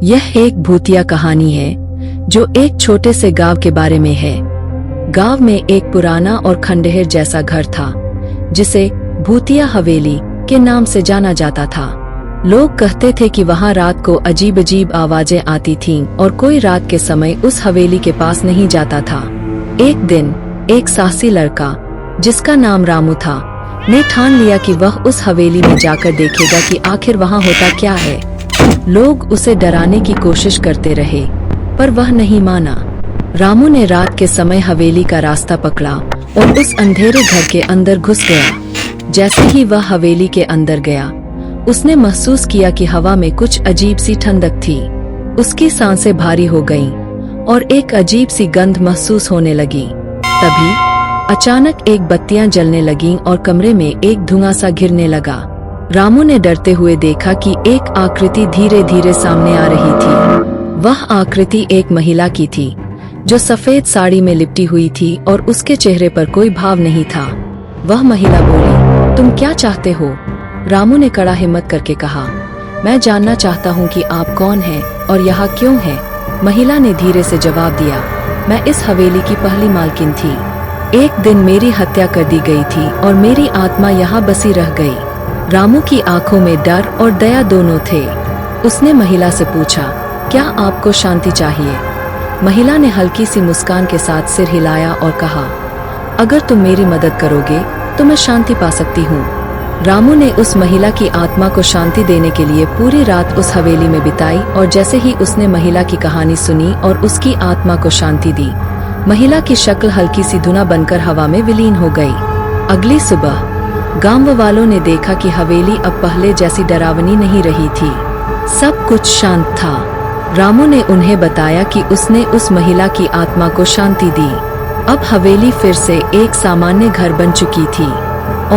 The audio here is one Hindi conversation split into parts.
यह एक भूतिया कहानी है जो एक छोटे से गांव के बारे में है। गांव में एक पुराना और खंडहर जैसा घर था जिसे भूतिया हवेली के नाम से जाना जाता था। लोग कहते थे कि वहां रात को अजीब अजीब आवाजें आती थीं और कोई रात के समय उस हवेली के पास नहीं जाता था। एक दिन एक साहसी लड़का जिसका नाम रामू था ने ठान लिया कि वह उस हवेली में जाकर देखेगा कि आखिर वहां होता क्या है। लोग उसे डराने की कोशिश करते रहे पर वह नहीं माना। रामू ने रात के समय हवेली का रास्ता पकड़ा और उस अंधेरे घर के अंदर घुस गया। जैसे ही वह हवेली के अंदर गया उसने महसूस किया कि हवा में कुछ अजीब सी ठंडक थी। उसकी सांसें भारी हो गईं और एक अजीब सी गंध महसूस होने लगी। तभी अचानक एक बत्तियां जलने लगीं और कमरे में एक धुआं सा घिरने लगा। रामू ने डरते हुए देखा कि एक आकृति धीरे धीरे सामने आ रही थी। वह आकृति एक महिला की थी जो सफेद साड़ी में लिपटी हुई थी और उसके चेहरे पर कोई भाव नहीं था। वह महिला बोली, तुम क्या चाहते हो? रामू ने कड़ा हिम्मत करके कहा, मैं जानना चाहता हूँ कि आप कौन हैं और यहाँ क्यों हैं। महिला ने धीरे से जवाब दिया, मैं इस हवेली की पहली मालकिन थी। एक दिन मेरी हत्या कर दी गई थी और मेरी आत्मा यहाँ बसी रह गई। रामू की आंखों में डर और दया दोनों थे। उसने महिला से पूछा, क्या आपको शांति चाहिए? महिला ने हल्की सी मुस्कान के साथ सिर हिलाया और कहा, अगर तुम मेरी मदद करोगे तो मैं शांति पा सकती हूँ। रामू ने उस महिला की आत्मा को शांति देने के लिए पूरी रात उस हवेली में बिताई और जैसे ही उसने महिला की कहानी सुनी और उसकी आत्मा को शांति दी, महिला की शक्ल हल्की सी धुआं बनकर हवा में विलीन हो गई। अगली सुबह गांव वालों ने देखा कि हवेली अब पहले जैसी डरावनी नहीं रही थी। सब कुछ शांत था। रामू ने उन्हें बताया कि उसने उस महिला की आत्मा को शांति दी। अब हवेली फिर से एक सामान्य घर बन चुकी थी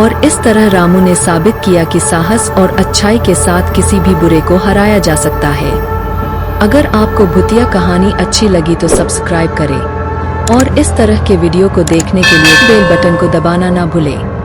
और इस तरह रामू ने साबित किया कि साहस और अच्छाई के साथ किसी भी बुरे को हराया जा सकता है। अगर आपको भूतिया कहानी अच्छी लगी तो सब्सक्राइब करें और इस तरह के वीडियो को देखने के लिए बेल बटन को दबाना ना भूलें।